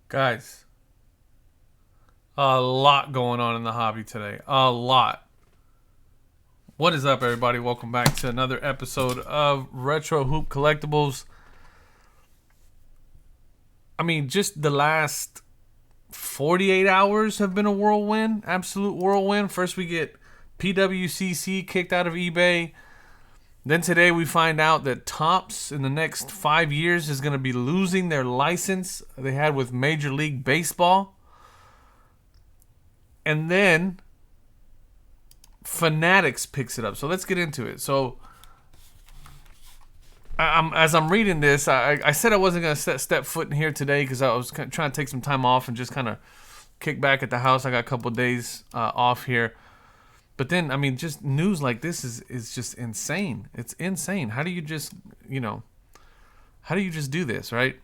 Guys, a lot going on in the hobby today. A lot. What is up, everybody? Welcome back to another episode of Retro Hoop Collectibles. I mean, just the last 48 hours have been a whirlwind. Absolute whirlwind. First, we get PWCC kicked out of eBay. Then today we find out that Topps in the next 5 years is going to be losing their license they had with Major League Baseball. And then Fanatics picks it up. So let's get into it. So as I'm reading this, I said I wasn't going to step foot in here today because I was trying to take some time off and just kind of kick back at the house. I got a couple of days off here. But then, I mean, just news like this is just insane. It's insane. How do you just do this, right?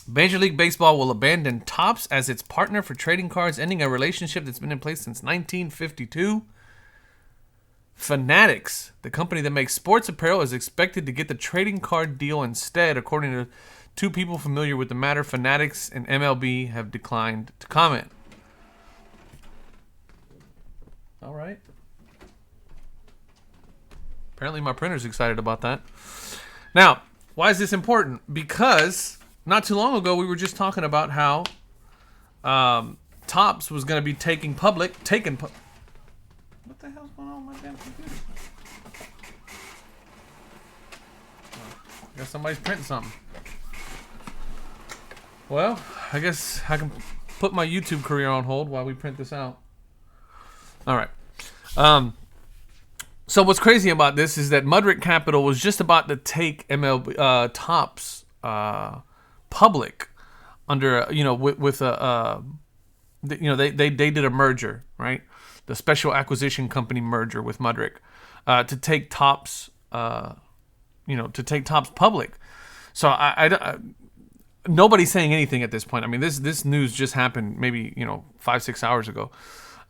Major League Baseball will abandon Topps as its partner for trading cards, ending a relationship that's been in place since 1952. Fanatics, the company that makes sports apparel, is expected to get the trading card deal instead, according to two people familiar with the matter. Fanatics and MLB have declined to comment. All right. Apparently my printer's excited about that. Now, why is this important? Because not too long ago we were just talking about how Topps was going to be taking public. What the hell's going on with my damn computer? I guess somebody's printing something. Well, I guess I can put my YouTube career on hold while we print this out. All right. So what's crazy about this is that Mudrick Capital was just about to take MLB Topps public under with a they did a merger, right? The special acquisition company merger with Mudrick to take Topps public. So I nobody's saying anything at this point. I mean, this news just happened maybe 5-6 hours ago.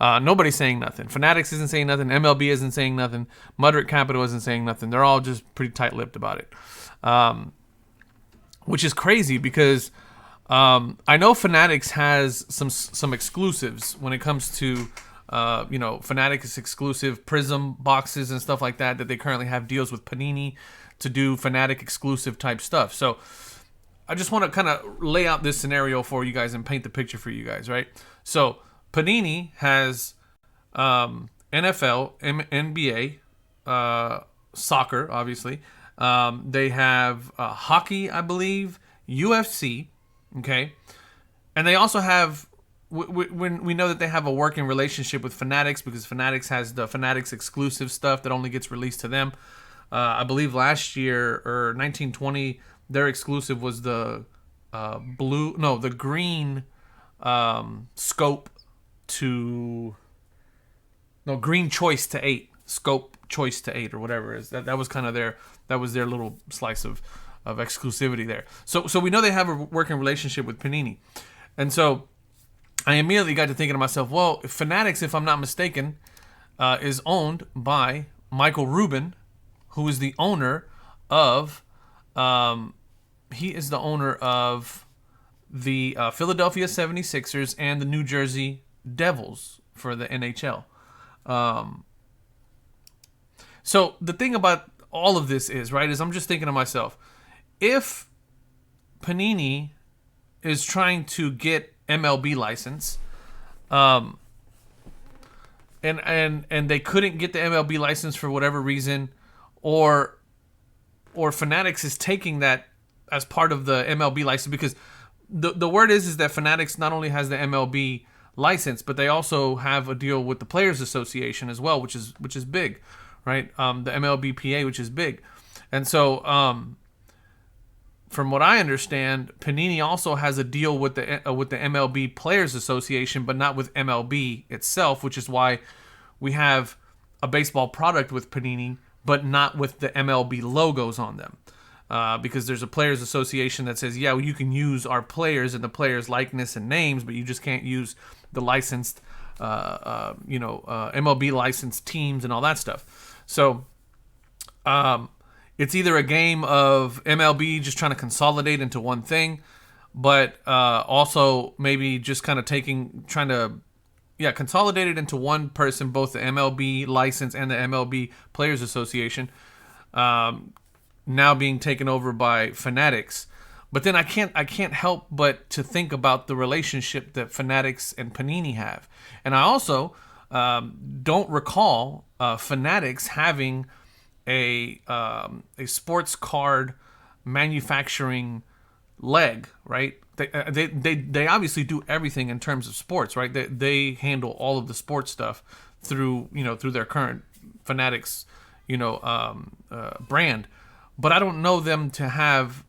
Nobody's saying nothing. Fanatics isn't saying nothing. MLB isn't saying nothing. Mudrick Capital isn't saying nothing. They're all just pretty tight-lipped about it, which is crazy because I know Fanatics has some exclusives when it comes to Fanatics exclusive Prism boxes and stuff like that they currently have deals with Panini to do Fanatic exclusive type stuff. So I just want to kind of lay out this scenario for you guys and paint the picture for you guys, right? So Panini has NFL, NBA, soccer, obviously. They have hockey, I believe, UFC, okay? And they also have, when we know that they have a working relationship with Fanatics because Fanatics has the Fanatics exclusive stuff that only gets released to them. I believe last year, or 1920, their exclusive was the green scope green choice to 8, scope choice to 8, or whatever it is. That was kind of their little slice of exclusivity there. So we know they have a working relationship with Panini. And so I immediately got to thinking to myself, well, Fanatics, if I'm not mistaken, is owned by Michael Rubin, who is the owner of the Philadelphia 76ers and the New Jersey Devils for the NHL. So the thing about all of this is I'm just thinking to myself, if Panini is trying to get MLB license, and they couldn't get the MLB license for whatever reason, or Fanatics is taking that as part of the MLB license, because the word is that Fanatics not only has the MLB license, but they also have a deal with the Players Association as well, which is big, right? The MLBPA, which is big. And so from what I understand, Panini also has a deal with the MLB Players Association, but not with MLB itself, which is why we have a baseball product with Panini, but not with the MLB logos on them. Because there's a Players Association that says, yeah, well, you can use our players and the players' likeness and names, but you just can't use the licensed, MLB licensed teams and all that stuff. So it's either a game of MLB just trying to consolidate into one thing, but also maybe just kind of trying to, yeah, consolidate it into one person, both the MLB license and the MLB Players Association, now being taken over by Fanatics. But then I can't help but to think about the relationship that Fanatics and Panini have, and I also don't recall Fanatics having a sports card manufacturing leg, right? They obviously do everything in terms of sports, right? They handle all of the sports stuff through their current Fanatics brand, but I don't know them to have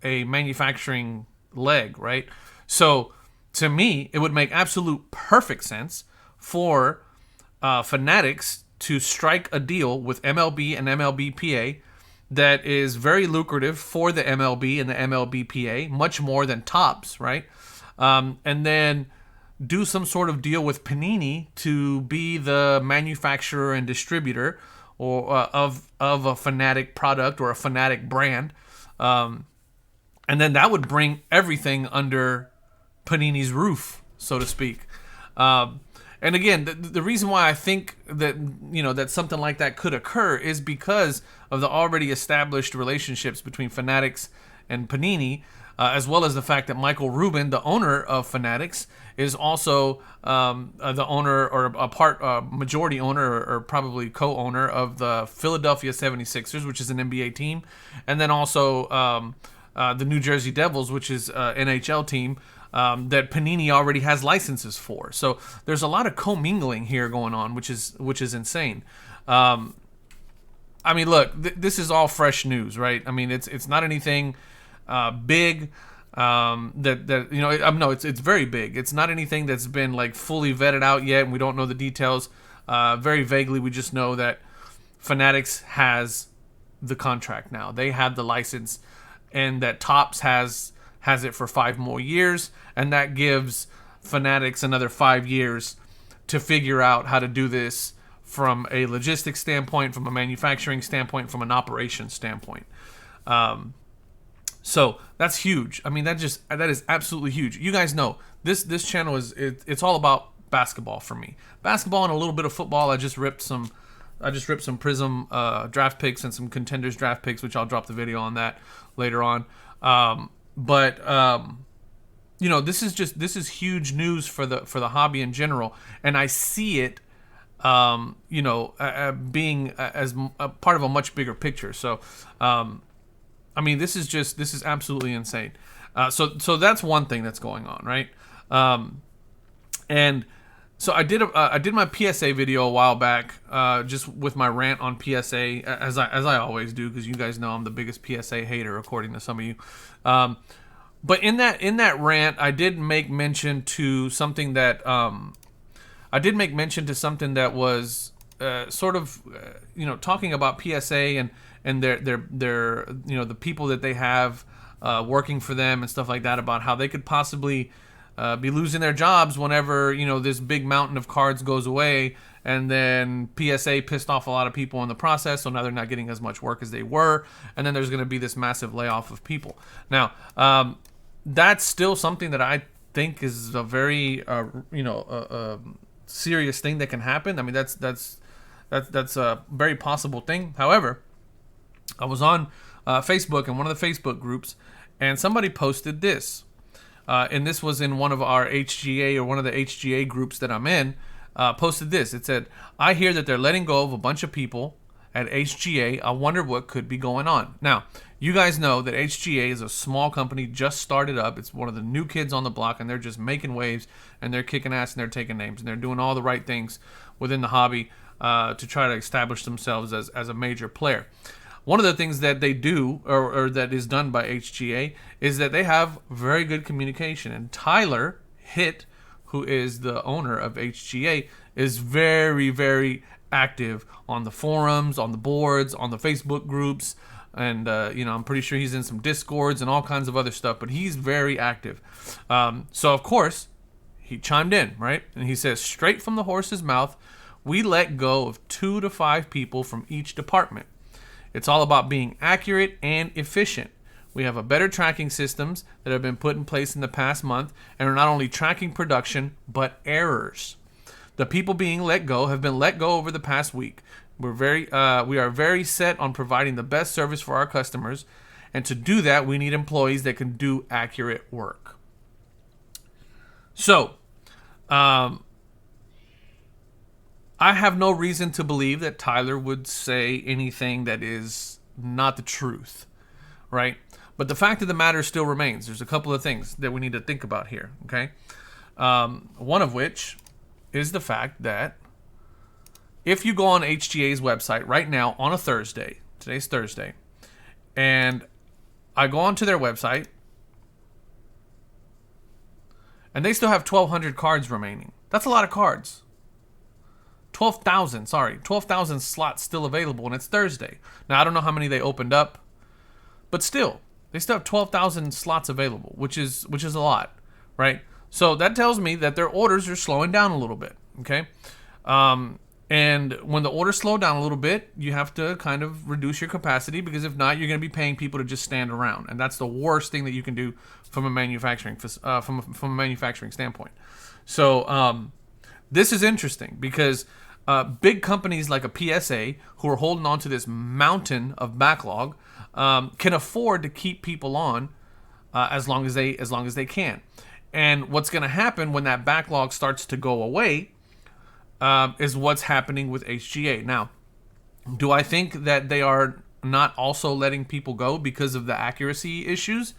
a manufacturing leg, right? So to me, it would make absolute perfect sense for Fanatics to strike a deal with MLB and MLBPA that is very lucrative for the MLB and the MLBPA, much more than Topps, right? And then do some sort of deal with Panini to be the manufacturer and distributor or of a Fanatic product or a Fanatic brand. And then that would bring everything under Panini's roof, so to speak. And again, the reason why I think that that something like that could occur is because of the already established relationships between Fanatics and Panini, as well as the fact that Michael Rubin, the owner of Fanatics, is also the owner or majority owner or probably co-owner of the Philadelphia 76ers, which is an NBA team, and then also the New Jersey Devils, which is an NHL team that Panini already has licenses for. So there's a lot of commingling here going on, which is insane. I mean, look, this is all fresh news, right? I mean, it's not anything big. It's very big. It's not anything that's been like fully vetted out yet, and we don't know the details. Very vaguely, we just know that Fanatics has the contract now. They have the license, and that Topps has it for 5 more years, and that gives Fanatics another 5 years to figure out how to do this from a logistics standpoint, from a manufacturing standpoint, from an operations standpoint. So that's huge. I mean, that is absolutely huge. You guys know this channel it's all about basketball for me. Basketball and a little bit of football. I just ripped some Prism draft picks and some Contenders draft picks, which I'll drop the video on that later on. This is huge news for the hobby in general, and I see it being as a part of a much bigger picture. So, I mean, this is absolutely insane. So that's one thing that's going on, right? And so I did my PSA video a while back, just with my rant on PSA, as I always do, because you guys know I'm the biggest PSA hater, according to some of you. But in that rant, I did make mention to something that was sort of talking about PSA and their the people that they have working for them and stuff like that, about how they could possibly be losing their jobs whenever this big mountain of cards goes away, and then PSA pissed off a lot of people in the process, so now they're not getting as much work as they were, and then there's going to be this massive layoff of people. Now, that's still something that I think is a very serious thing that can happen. I mean, that's a very possible thing. However, I was on Facebook in one of the Facebook groups, and somebody posted this. And this was in one of our HGA or one of the HGA groups that I'm in, posted this. It said, "I hear that they're letting go of a bunch of people at HGA. I wonder what could be going on." Now, you guys know that HGA is a small company, just started up. It's one of the new kids on the block, and they're just making waves, and they're kicking ass, and they're taking names, and they're doing all the right things within the hobby to try to establish themselves as a major player. One of the things that they do, or that is done by HGA, is that they have very good communication. And Tyler Hitt, who is the owner of HGA, is very, very active on the forums, on the boards, on the Facebook groups. And, I'm pretty sure he's in some Discords and all kinds of other stuff. But he's very active. So, of course, he chimed in, right? And he says, "Straight from the horse's mouth, we let go of 2 to 5 people from each department. It's all about being accurate and efficient. We have a better tracking systems that have been put in place in the past month and are not only tracking production, but errors. The people being let go have been let go over the past week. We are very set on providing the best service for our customers. And to do that, we need employees that can do accurate work. So, I have no reason to believe that Tyler would say anything that is not the truth, right? But the fact of the matter still remains. There's a couple of things that we need to think about here, okay? One of which is the fact that if you go on HGA's website right now on a Thursday, today's Thursday, and I go onto their website, and they still have 1,200 cards remaining. That's a lot of cards. 12,000 slots still available, and it's Thursday. Now, I don't know how many they opened up, but still, they still have 12,000 slots available, which is a lot, right? So that tells me that their orders are slowing down a little bit, okay? And when the orders slow down a little bit, you have to kind of reduce your capacity, because if not, you're going to be paying people to just stand around, and that's the worst thing that you can do from a manufacturing from a manufacturing standpoint. So this is interesting because big companies like a PSA, who are holding on to this mountain of backlog, can afford to keep people on as long as they can. And what's going to happen when that backlog starts to go away is what's happening with HGA. Now, do I think that they are not also letting people go because of the accuracy issues?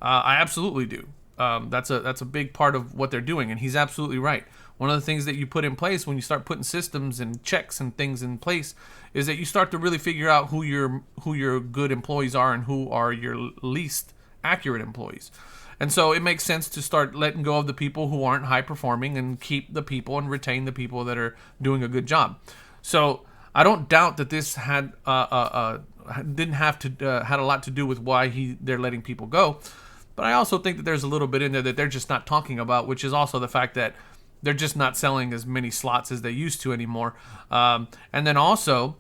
I absolutely do. That's a big part of what they're doing, and he's absolutely right. One of the things that you put in place when you start putting systems and checks and things in place is that you start to really figure out who your good employees are and who are your least accurate employees. And so it makes sense to start letting go of the people who aren't high performing and keep the people and retain the people that are doing a good job. So I don't doubt that this had didn't have to had a lot to do with why they're letting people go. But I also think that there's a little bit in there that they're just not talking about, which is also the fact that they're just not selling as many slots as they used to anymore. And then also,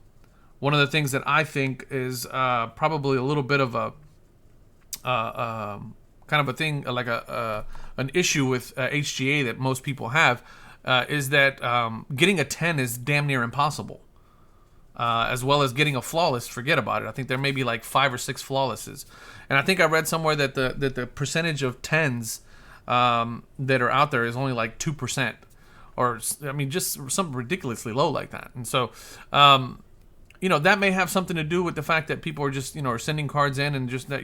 one of the things that I think is probably a little bit of a kind of a thing, like an issue with HGA that most people have, is that getting a 10 is damn near impossible. As well as getting a flawless, forget about it. I think there may be like 5 or 6 flawlesses. And I think I read somewhere that the percentage of 10s that are out there is only like 2%. Or, I mean, just something ridiculously low like that. And so, that may have something to do with the fact that people are just, are sending cards in and just that,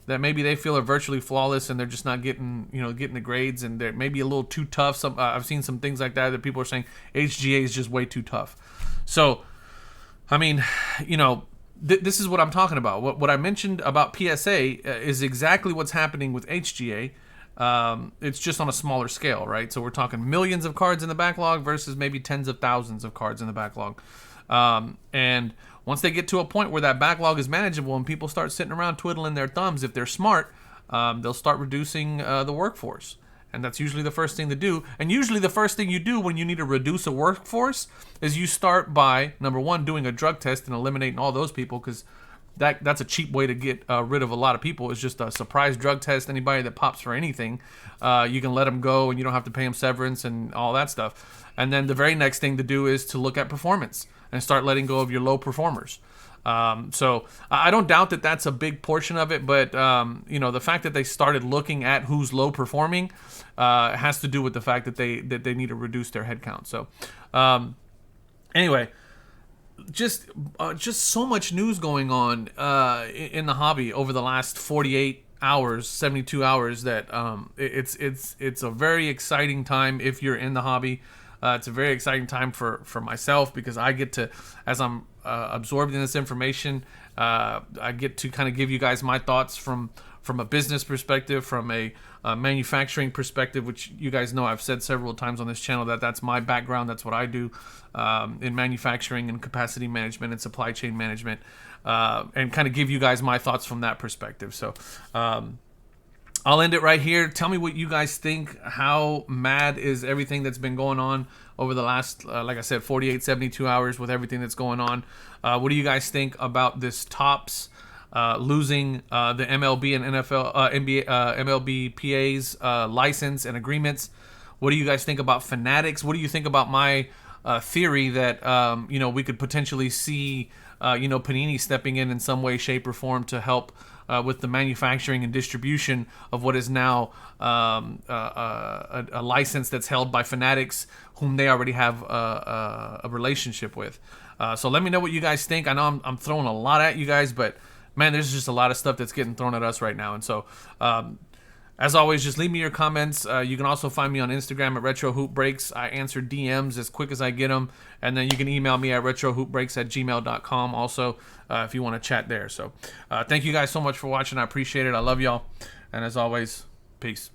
that maybe they feel are virtually flawless and they're just not getting the grades, and they're maybe a little too tough. I've seen some things like that people are saying HGA is just way too tough. So, I mean, this is what I'm talking about. What I mentioned about PSA is exactly what's happening with HGA. It's just on a smaller scale, right? So we're talking millions of cards in the backlog versus maybe tens of thousands of cards in the backlog. And once they get to a point where that backlog is manageable and people start sitting around twiddling their thumbs, if they're smart, they'll start reducing the workforce. And that's usually the first thing to do. And usually the first thing you do when you need to reduce a workforce is you start by, number one, doing a drug test and eliminating all those people, because that's a cheap way to get rid of a lot of people. It's just a surprise drug test. Anybody that pops for anything, you can let them go and you don't have to pay them severance and all that stuff. And then the very next thing to do is to look at performance and start letting go of your low performers. So I don't doubt that that's a big portion of it, but the fact that they started looking at who's low performing has to do with the fact that they need to reduce their headcount. So anyway, just so much news going on in the hobby over the last 48 hours, 72 hours that it's a very exciting time if you're in the hobby. It's a very exciting time for myself, because I get to, as I'm absorbed in this information, I get to kind of give you guys my thoughts from a business perspective, from a manufacturing perspective, which you guys know I've said several times on this channel that's my background. That's what I do in manufacturing and capacity management and supply chain management, and kind of give you guys my thoughts from that perspective. So I'll end it right here. Tell me what you guys think. How mad is everything that's been going on over the last, like I said, 48, 72 hours with everything that's going on? What do you guys think about this Topps losing the MLB and NFL, NBA, MLBPA's license and agreements. What do you guys think about Fanatics? What do you think about my theory that we could potentially see Panini stepping in some way, shape, or form to help with the manufacturing and distribution of what is now a license that's held by Fanatics, whom they already have a relationship with. So let me know what you guys think. I know I'm throwing a lot at you guys, but man, there's just a lot of stuff that's getting thrown at us right now. And so, as always, just leave me your comments. You can also find me on Instagram at RetroHoopBreaks. I answer DMs as quick as I get them. And then you can email me at retrohoopbreaks@gmail.com also if you want to chat there. So thank you guys so much for watching. I appreciate it. I love y'all. And as always, peace.